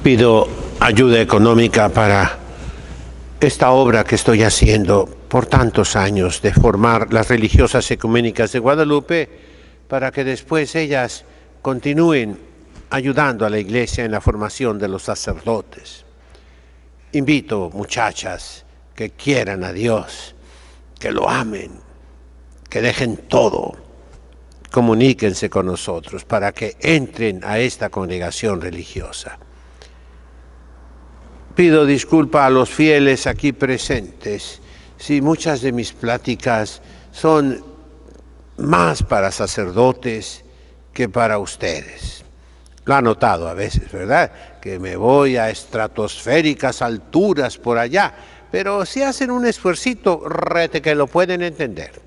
Pido ayuda económica para esta obra que estoy haciendo por tantos años de formar las religiosas ecuménicas de Guadalupe para que después ellas continúen ayudando a la Iglesia en la formación de los sacerdotes. Invito muchachas que quieran a Dios, que lo amen, que dejen todo, comuníquense con nosotros para que entren a esta congregación religiosa. Pido disculpa a los fieles aquí presentes si muchas de mis pláticas son más para sacerdotes que para ustedes. Lo han notado a veces, ¿verdad? Que me voy a estratosféricas alturas por allá, pero si hacen un esfuercito, rete que lo pueden entender.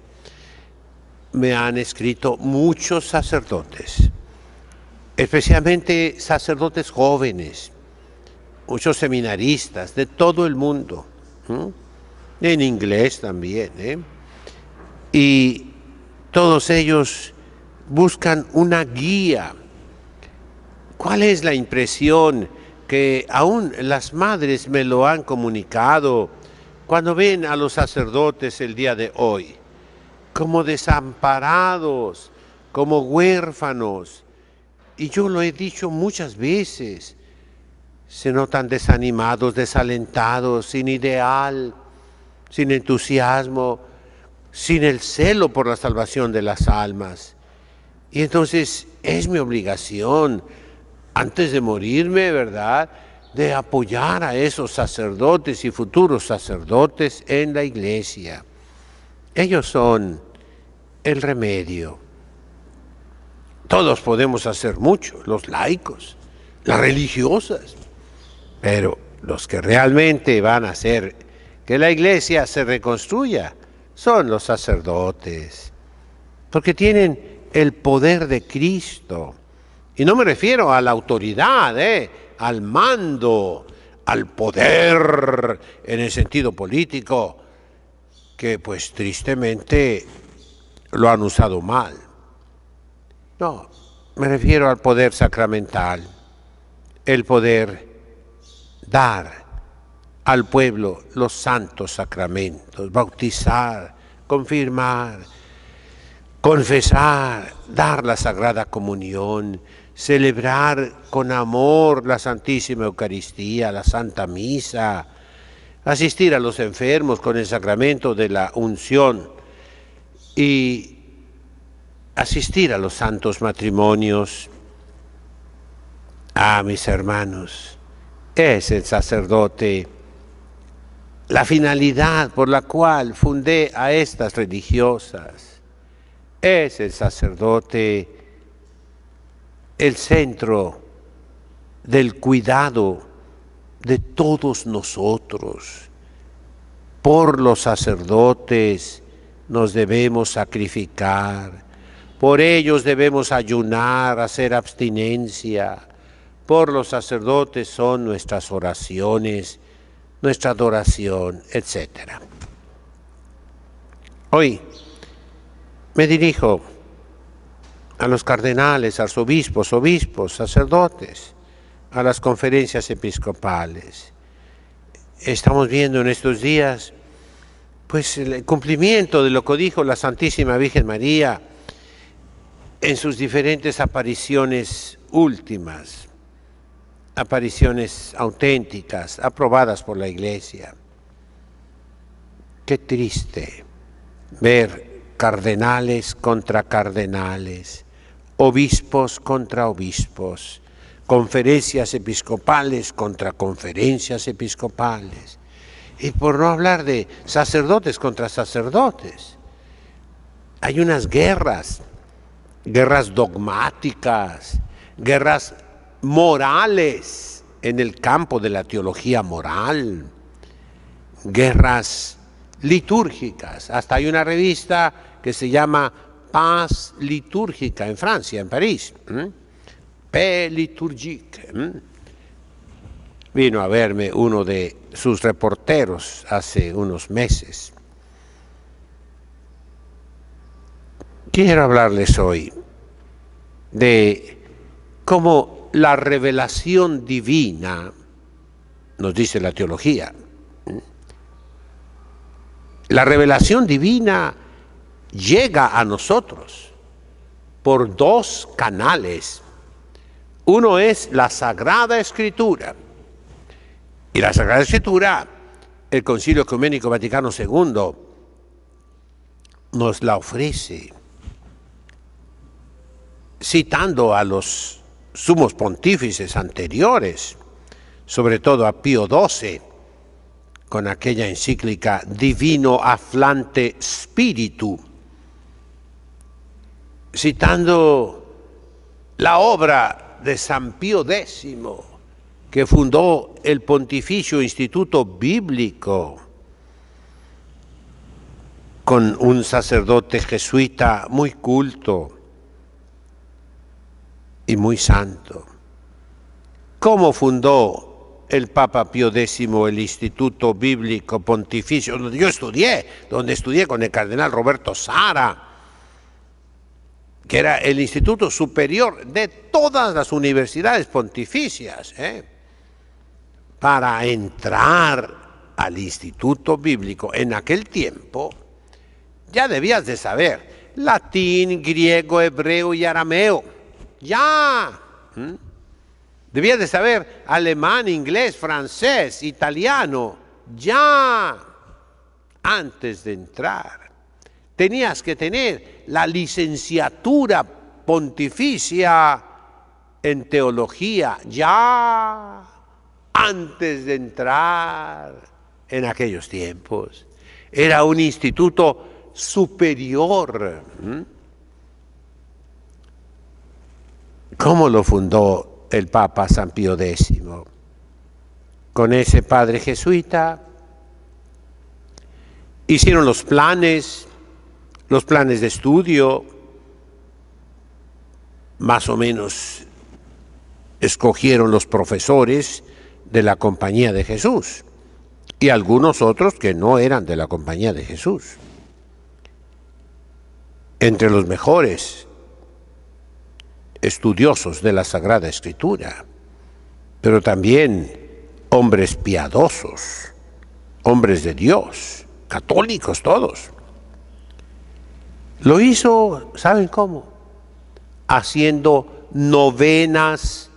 Me han escrito muchos sacerdotes, especialmente sacerdotes jóvenes, muchos seminaristas de todo el mundo, en inglés también, y todos ellos buscan una guía. ¿Cuál es la impresión que aún las madres me lo han comunicado cuando ven a los sacerdotes el día de hoy? Como desamparados, como huérfanos. Y yo lo he dicho muchas veces, se notan desanimados, desalentados, sin ideal, sin entusiasmo, sin el celo por la salvación de las almas. Y entonces es mi obligación, antes de morirme, ¿verdad?, de apoyar a esos sacerdotes y futuros sacerdotes en la Iglesia. Ellos son el remedio. Todos podemos hacer mucho, los laicos, las religiosas, pero los que realmente van a hacer que la Iglesia se reconstruya son los sacerdotes, porque tienen el poder de Cristo. Y no me refiero a la autoridad, al mando, al poder en el sentido político, que pues tristemente lo han usado mal. No, me refiero al poder sacramental, el poder dar al pueblo los santos sacramentos, bautizar, confirmar, confesar, dar la Sagrada Comunión, celebrar con amor la Santísima Eucaristía, la Santa Misa, asistir a los enfermos con el sacramento de la unción y asistir a los santos matrimonios. Mis hermanos, es el sacerdote la finalidad por la cual fundé a estas religiosas. Es el sacerdote el centro del cuidado de todos nosotros. Por los sacerdotes nos debemos sacrificar, por ellos debemos ayunar, hacer abstinencia. Por los sacerdotes son nuestras oraciones, nuestra adoración, etc. Hoy me dirijo a los cardenales, arzobispos, obispos, sacerdotes, a las conferencias episcopales. Estamos viendo en estos días pues el cumplimiento de lo que dijo la Santísima Virgen María en sus diferentes apariciones últimas, apariciones auténticas, aprobadas por la Iglesia. Qué triste ver cardenales contra cardenales, obispos contra obispos, conferencias episcopales contra conferencias episcopales, y por no hablar de sacerdotes contra sacerdotes. Hay unas guerras dogmáticas, guerras morales en el campo de la teología moral, guerras litúrgicas. Hasta hay una revista que se llama Paz Litúrgica en Francia, en París, Paix Liturgique. Vino a verme uno de sus reporteros hace unos meses. Quiero hablarles hoy de cómo la revelación divina, nos dice la teología, la revelación divina llega a nosotros por dos canales. Uno es la Sagrada Escritura. Y la Sagrada Escritura, el Concilio Ecuménico Vaticano II nos la ofrece, citando a los sumos pontífices anteriores, sobre todo a Pío XII, con aquella encíclica Divino Afflante Spiritu, citando la obra de San Pío X, que fundó el Pontificio Instituto Bíblico, con un sacerdote jesuita muy culto y muy santo. ¿Cómo fundó el Papa Pío X el Instituto Bíblico Pontificio, donde yo estudié, con el cardenal Roberto Sara, que era el instituto superior de todas las universidades pontificias? Para entrar al Instituto Bíblico en aquel tiempo, ya debías de saber latín, griego, hebreo y arameo. ¡Ya! Debías de saber alemán, inglés, francés, italiano. ¡Ya! Antes de entrar. Tenías que tener la licenciatura pontificia en teología. ¡Ya! Antes de entrar en aquellos tiempos. Era un instituto superior. ¿Cómo lo fundó el Papa San Pío X? Con ese padre jesuita hicieron los planes de estudio, más o menos escogieron los profesores de la Compañía de Jesús y algunos otros que no eran de la Compañía de Jesús. Entre los mejores estudiosos de la Sagrada Escritura, pero también hombres piadosos, hombres de Dios, católicos todos. Lo hizo, ¿saben cómo? Haciendo novenas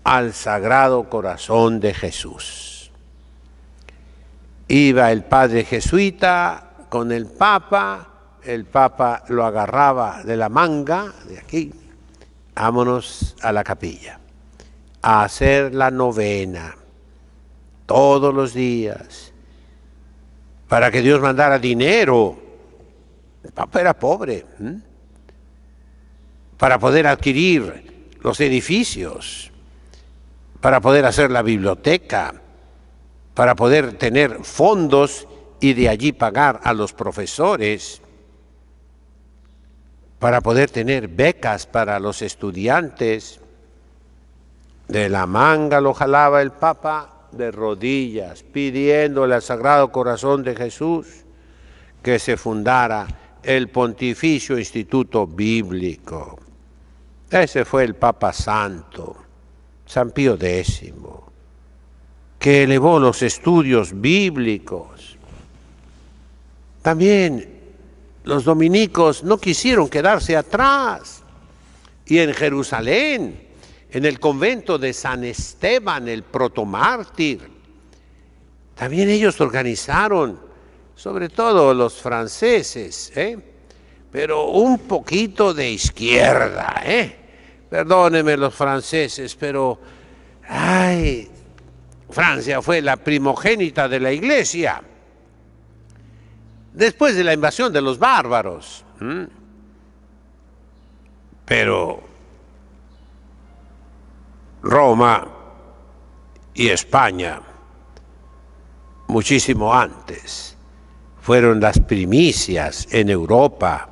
al Sagrado Corazón de Jesús. Iba el padre jesuita con el Papa lo agarraba de la manga, de aquí, vámonos a la capilla, a hacer la novena todos los días, para que Dios mandara dinero. El Papa era pobre, para poder adquirir los edificios, para poder hacer la biblioteca, para poder tener fondos y de allí pagar a los profesores, para poder tener becas para los estudiantes. De la manga lo jalaba el Papa, de rodillas, pidiéndole al Sagrado Corazón de Jesús que se fundara el Pontificio Instituto Bíblico. Ese fue el Papa Santo, San Pío X, que elevó los estudios bíblicos. También los dominicos no quisieron quedarse atrás. Y en Jerusalén, en el convento de San Esteban, el protomártir, también ellos organizaron, sobre todo los franceses, pero un poquito de izquierda, Perdónenme los franceses, pero Francia fue la primogénita de la Iglesia después de la invasión de los bárbaros. Pero Roma y España, muchísimo antes, fueron las primicias en Europa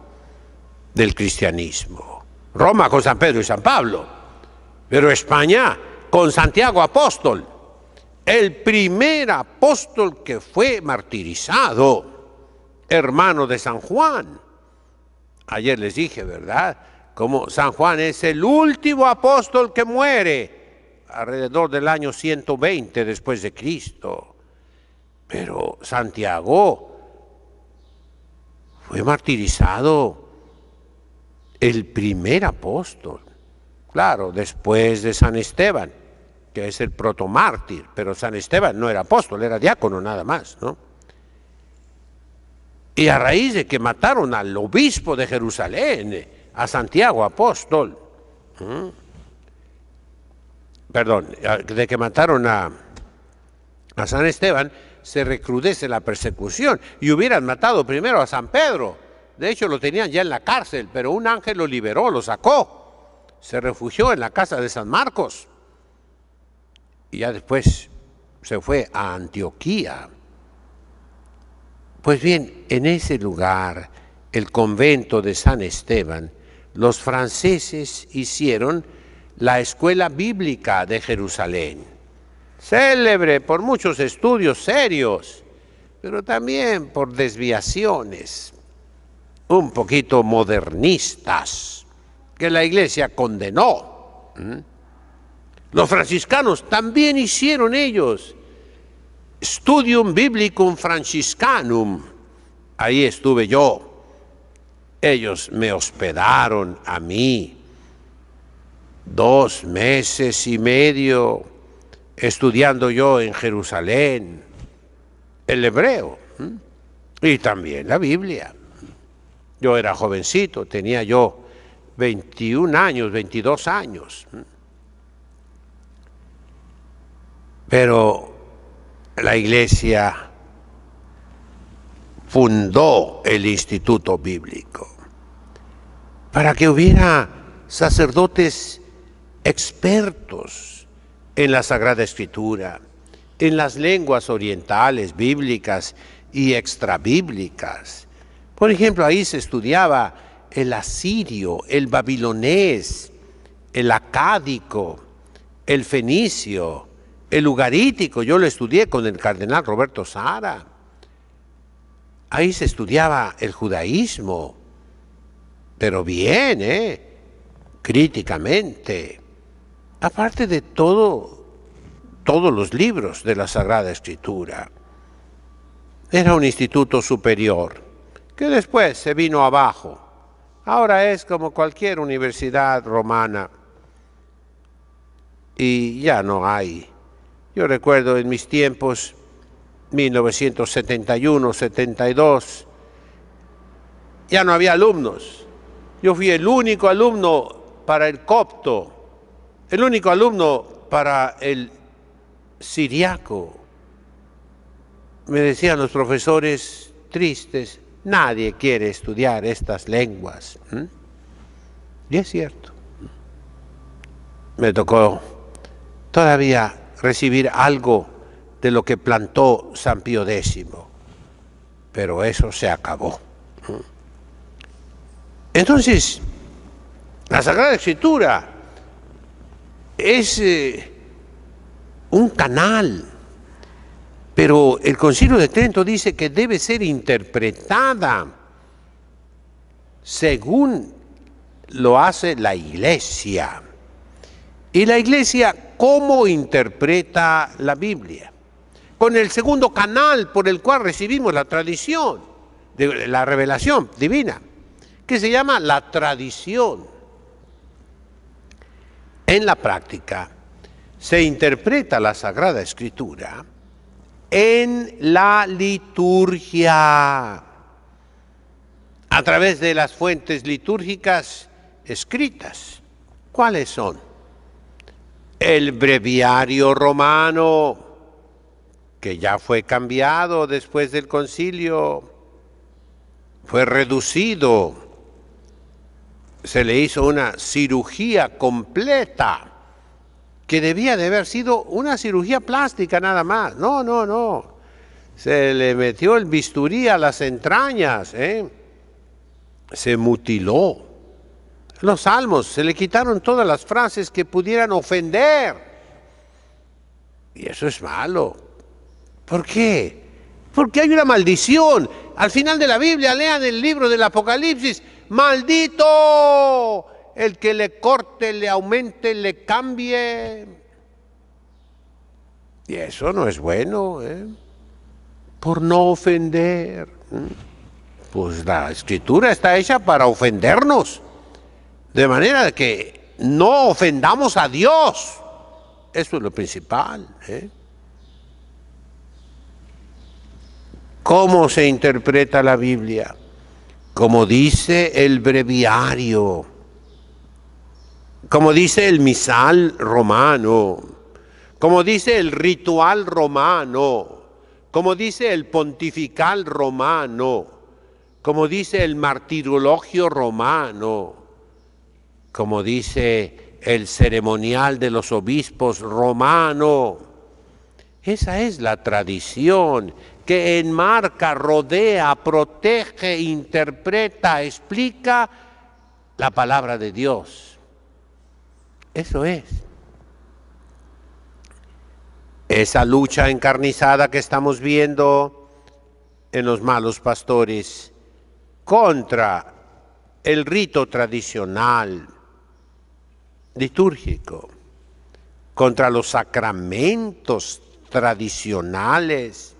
del cristianismo. Roma con San Pedro y San Pablo, pero España con Santiago Apóstol, el primer apóstol que fue martirizado, hermano de San Juan. Ayer les dije, ¿verdad?, como San Juan es el último apóstol que muere alrededor del año 120 después de Cristo. Pero Santiago fue martirizado, el primer apóstol, claro, después de San Esteban, que es el protomártir, pero San Esteban no era apóstol, era diácono nada más, ¿no? Y a raíz de que mataron al obispo de Jerusalén, a Santiago apóstol, perdón, de que mataron a San Esteban, se recrudece la persecución y hubieran matado primero a San Pedro. De hecho lo tenían ya en la cárcel, pero un ángel lo liberó, lo sacó, se refugió en la casa de San Marcos y ya después se fue a Antioquía. Pues bien, en ese lugar, el convento de San Esteban, los franceses hicieron la escuela bíblica de Jerusalén, célebre por muchos estudios serios, pero también por desviaciones un poquito modernistas que la Iglesia condenó. Los franciscanos también hicieron ellos Studium Biblicum Franciscanum. Ahí estuve yo. Ellos me hospedaron a mí 2 meses y medio estudiando yo en Jerusalén el hebreo y también la Biblia. Yo era jovencito, tenía yo 21 años, 22 años. Pero la Iglesia fundó el Instituto Bíblico para que hubiera sacerdotes expertos en la Sagrada Escritura, en las lenguas orientales, bíblicas y extrabíblicas. Por ejemplo, ahí se estudiaba el asirio, el babilonés, el acádico, el fenicio, el ugarítico. Yo lo estudié con el cardenal Roberto Sara. Ahí se estudiaba el judaísmo, pero bien, críticamente. Aparte de todos los libros de la Sagrada Escritura. Era un instituto superior, que después se vino abajo. Ahora es como cualquier universidad romana. Y ya no hay. Yo recuerdo en mis tiempos, 1971, 72, ya no había alumnos. Yo fui el único alumno para el copto, el único alumno para el siriaco. Me decían los profesores tristes, nadie quiere estudiar estas lenguas. Y es cierto. Me tocó todavía recibir algo de lo que plantó San Pío X, pero eso se acabó. Entonces, la Sagrada Escritura es un canal, pero el Concilio de Trento dice que debe ser interpretada según lo hace la Iglesia. Y la Iglesia, ¿cómo interpreta la Biblia? Con el segundo canal por el cual recibimos la tradición, de la revelación divina, que se llama la tradición. En la práctica, se interpreta la Sagrada Escritura en la liturgia, a través de las fuentes litúrgicas escritas. ¿Cuáles son? El breviario romano, que ya fue cambiado después del concilio, fue reducido, se le hizo una cirugía completa, que debía de haber sido una cirugía plástica nada más. No. Se le metió el bisturí a las entrañas, se mutiló. Los salmos, se le quitaron todas las frases que pudieran ofender. Y eso es malo. ¿Por qué? Porque hay una maldición. Al final de la Biblia, lean el libro del Apocalipsis. ¡Maldito el que le corte, le aumente, le cambie. Y eso no es bueno, por no ofender. Pues la Escritura está hecha para ofendernos, de manera que no ofendamos a Dios. Eso es lo principal. ¿Cómo se interpreta la Biblia? Como dice el breviario, como dice el misal romano, como dice el ritual romano, como dice el pontifical romano, como dice el martirologio romano, como dice el ceremonial de los obispos romano. Esa es la tradición que enmarca, rodea, protege, interpreta, explica la palabra de Dios. Eso es. Esa lucha encarnizada que estamos viendo en los malos pastores contra el rito tradicional, litúrgico, contra los sacramentos tradicionales,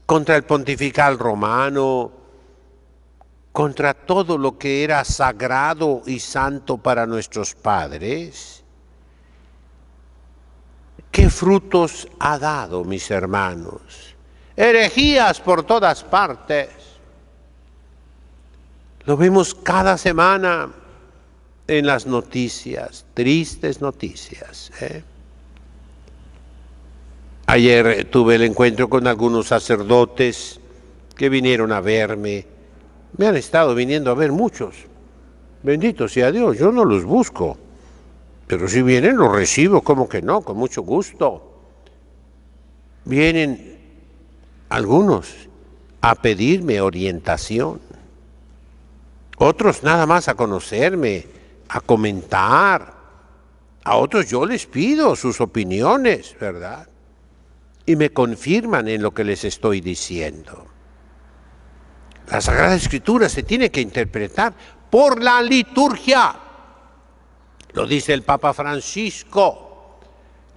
contra el pontifical romano, contra todo lo que era sagrado y santo para nuestros padres. ¿Qué frutos ha dado, mis hermanos? Herejías por todas partes. Lo vemos cada semana en las noticias, tristes noticias. Ayer tuve el encuentro con algunos sacerdotes que vinieron a verme. Me han estado viniendo a ver muchos. Bendito sea Dios, yo no los busco. Pero si vienen, los recibo, ¿cómo que no? Con mucho gusto. Vienen algunos a pedirme orientación. Otros nada más a conocerme, a comentar. A otros yo les pido sus opiniones, ¿verdad? Y me confirman en lo que les estoy diciendo. La Sagrada Escritura se tiene que interpretar por la liturgia. Lo dice el Papa Francisco.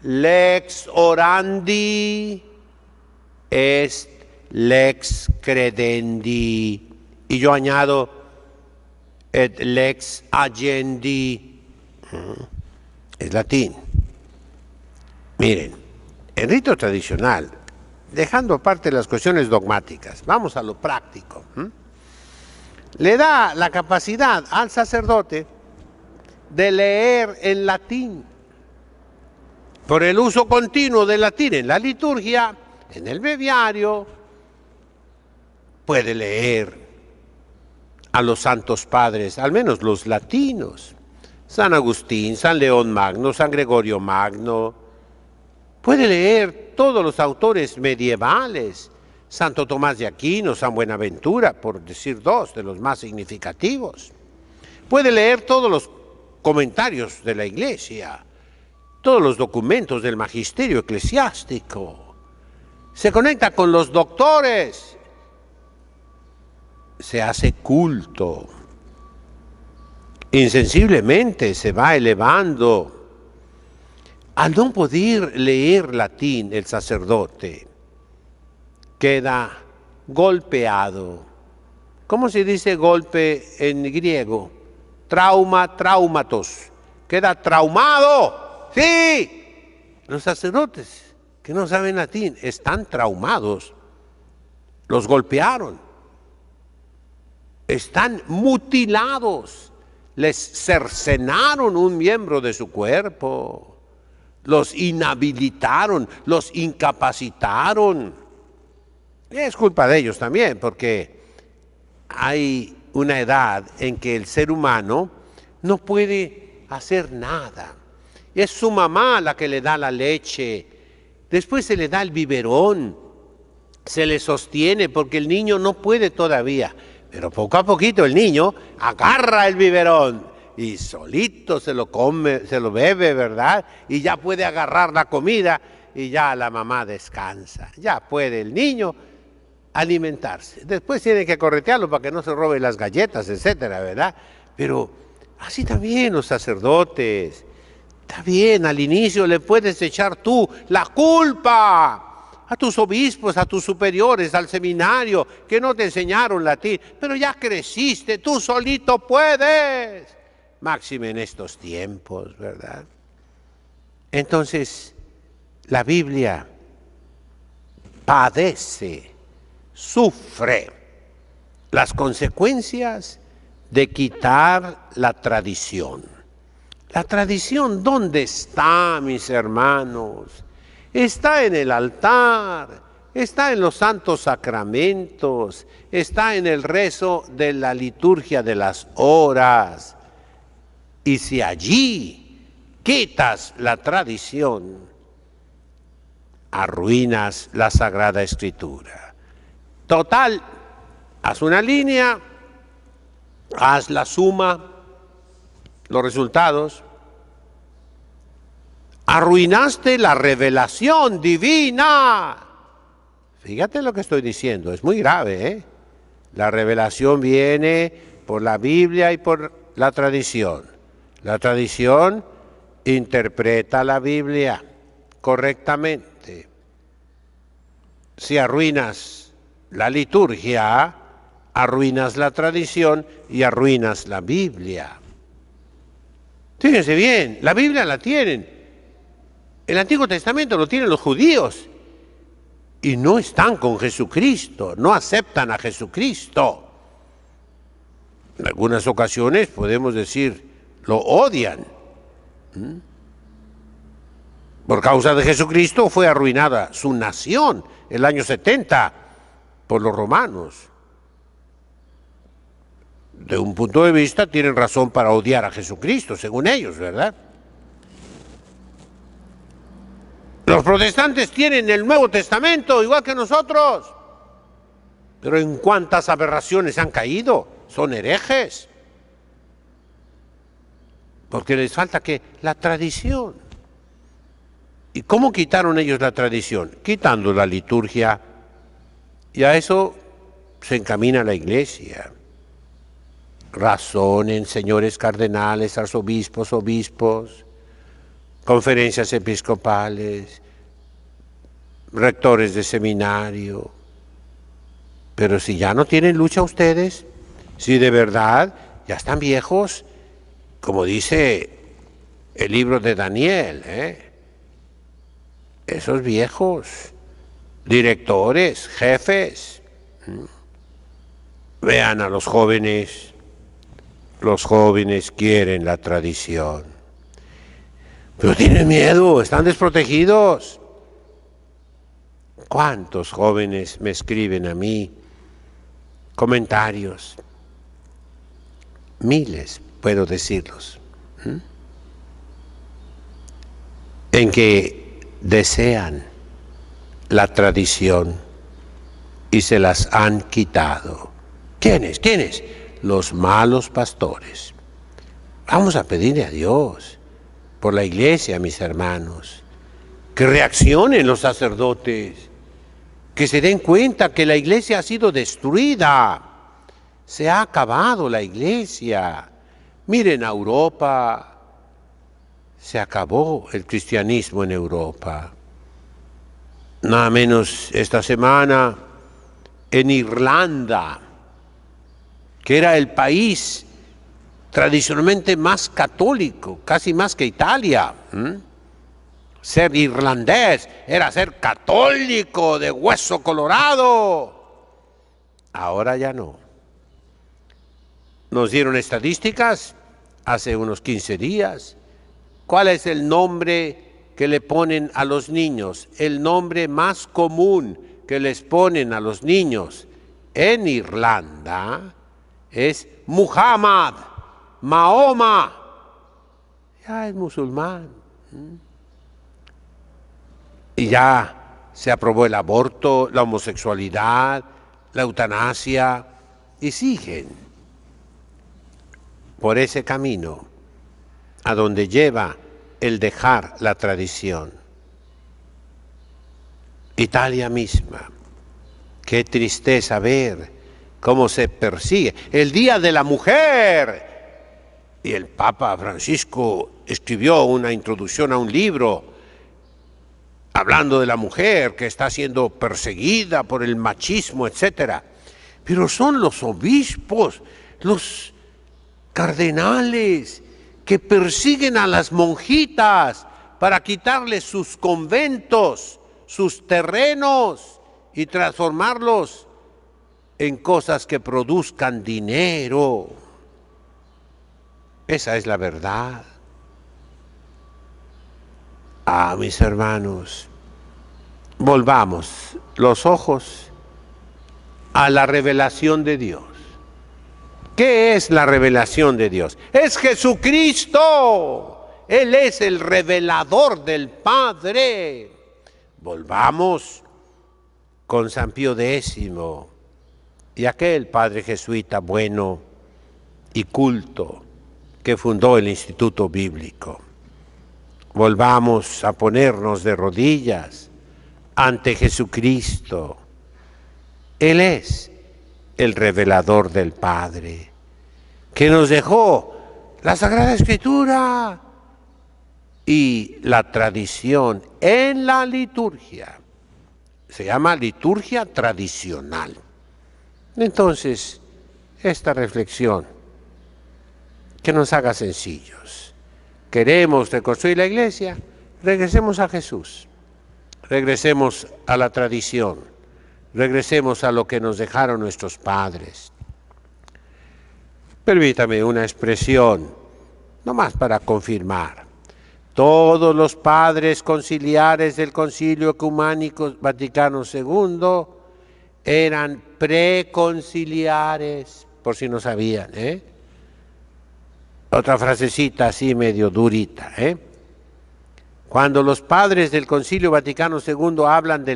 Lex orandi est lex credendi. Y yo añado, et lex agendi. Es latín. Miren, el rito tradicional, dejando aparte las cuestiones dogmáticas, vamos a lo práctico. Le da la capacidad al sacerdote de leer en latín, por el uso continuo del latín en la liturgia, en el breviario, puede leer a los santos padres, al menos los latinos, San Agustín, San León Magno, San Gregorio Magno, puede leer todos los autores medievales, Santo Tomás de Aquino, San Buenaventura, por decir dos de los más significativos. Puede leer todos los comentarios de la Iglesia, todos los documentos del magisterio eclesiástico. Se conecta con los doctores, se hace culto. Insensiblemente se va elevando. Al no poder leer latín, el sacerdote queda golpeado. ¿Cómo se dice golpe en griego? Trauma, traumatos. Queda traumado. Sí. Los sacerdotes que no saben latín están traumados. Los golpearon. Están mutilados. Les cercenaron un miembro de su cuerpo. Los inhabilitaron, los incapacitaron. Y es culpa de ellos también, porque hay una edad en que el ser humano no puede hacer nada. Es su mamá la que le da la leche, después se le da el biberón, se le sostiene porque el niño no puede todavía, pero poco a poquito el niño agarra el biberón y solito se lo come, se lo bebe, ¿verdad? Y ya puede agarrar la comida y ya la mamá descansa, ya puede el niño alimentarse. Después tiene que corretearlo para que no se robe las galletas, etcétera, ¿verdad? Pero Así también los sacerdotes. Está bien, al inicio le puedes echar tú la culpa a tus obispos, a tus superiores, al seminario, que no te enseñaron latín, pero ya creciste, tú solito puedes. Máxime en estos tiempos, ¿verdad? Entonces, la Biblia padece, sufre las consecuencias de quitar la tradición. La tradición, ¿dónde está, mis hermanos? Está en el altar, está en los santos sacramentos, está en el rezo de la liturgia de las horas. Y si allí quitas la tradición, arruinas la Sagrada Escritura. Total, haz una línea, haz la suma, los resultados. Arruinaste la revelación divina. Fíjate lo que estoy diciendo, es muy grave, ¿eh? La revelación viene por la Biblia y por la tradición. La tradición interpreta la Biblia correctamente. Si arruinas la liturgia, arruinas la tradición y arruinas la Biblia. Fíjense bien, la Biblia la tienen. El Antiguo Testamento lo tienen los judíos y no están con Jesucristo, no aceptan a Jesucristo. En algunas ocasiones podemos decir, lo odian. Por causa de Jesucristo fue arruinada su nación el año 70 por los romanos. De un punto de vista tienen razón para odiar a Jesucristo, según ellos, ¿verdad? Los protestantes tienen el Nuevo Testamento igual que nosotros, pero ¿en cuántas aberraciones han caído? Son herejes. Porque les falta ¿qué? La tradición. ¿Y cómo quitaron ellos la tradición? Quitando la liturgia. Y a eso se encamina la Iglesia. Razonen, señores cardenales, arzobispos, obispos, conferencias episcopales, rectores de seminario. Pero si ya no tienen lucha ustedes, si de verdad ya están viejos, como dice el libro de Daniel, esos viejos, directores, jefes, vean a los jóvenes quieren la tradición. Pero tienen miedo, están desprotegidos. ¿Cuántos jóvenes me escriben a mí comentarios? Miles, puedo decirlos, en que desean la tradición y se las han quitado. ¿Quiénes? ¿Quiénes? Los malos pastores. Vamos a pedirle a Dios por la Iglesia, mis hermanos, que reaccionen los sacerdotes, que se den cuenta que la Iglesia ha sido destruida, se ha acabado la Iglesia. Miren a Europa, se acabó el cristianismo en Europa. Nada menos esta semana en Irlanda, que era el país tradicionalmente más católico, casi más que Italia. Ser irlandés era ser católico de hueso colorado. Ahora ya no. Nos dieron estadísticas hace unos 15 días. ¿Cuál es el nombre que le ponen a los niños? El nombre más común que les ponen a los niños en Irlanda es Muhammad, Mahoma. Ya es musulmán. Y ya se aprobó el aborto, la homosexualidad, la eutanasia, y siguen por ese camino a donde lleva el dejar la tradición. Italia misma, qué tristeza ver cómo se persigue. El Día de la Mujer, Y el Papa Francisco escribió una introducción a un libro hablando de la mujer que está siendo perseguida por el machismo, etc. Pero son los obispos, los cardenales, que persiguen a las monjitas para quitarles sus conventos, sus terrenos y transformarlos en cosas que produzcan dinero. Esa es la verdad. Mis hermanos, volvamos los ojos a la revelación de Dios. ¿Qué es la revelación de Dios? Es Jesucristo. Él es el revelador del Padre. Volvamos con San Pío X y aquel padre jesuita bueno y culto que fundó el Instituto Bíblico. Volvamos a ponernos de rodillas ante Jesucristo. Él es el revelador del Padre, que nos dejó la Sagrada Escritura y la tradición en la liturgia. Se llama liturgia tradicional. Entonces, esta reflexión que nos haga sencillos. Queremos reconstruir la iglesia, regresemos a Jesús, regresemos a la tradición, regresemos a lo que nos dejaron nuestros padres. Permítame una expresión, nomás para confirmar. Todos los padres conciliares del Concilio Ecuménico Vaticano II eran preconciliares, por si no sabían, Otra frasecita así medio durita, Cuando los padres del Concilio Vaticano II hablan de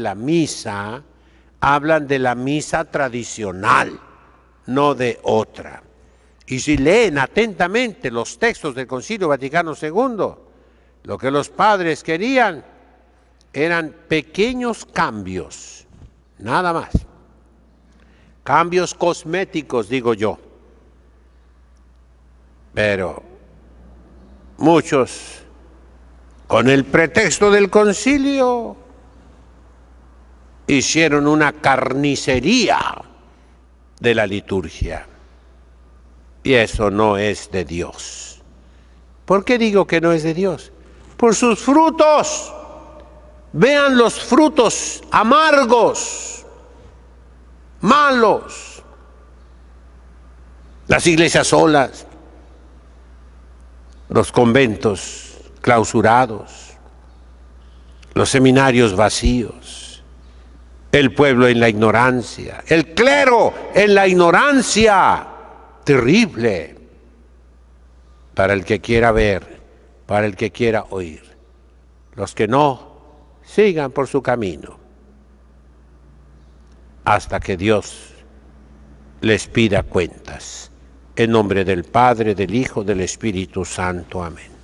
la misa tradicional, no de otra. Y si leen atentamente los textos del Concilio Vaticano II, lo que los padres querían eran pequeños cambios, nada más. Cambios cosméticos, digo yo. Pero muchos, con el pretexto del concilio, hicieron una carnicería de la liturgia. Y eso no es de Dios. ¿Por qué digo que no es de Dios? Por sus frutos. Vean los frutos amargos, malos. Las iglesias solas, los conventos clausurados, los seminarios vacíos, el pueblo en la ignorancia, el clero en la ignorancia. Terrible para el que quiera ver, para el que quiera oír. Los que no, sigan por su camino hasta que Dios les pida cuentas. En nombre del Padre, del Hijo, del Espíritu Santo. Amén.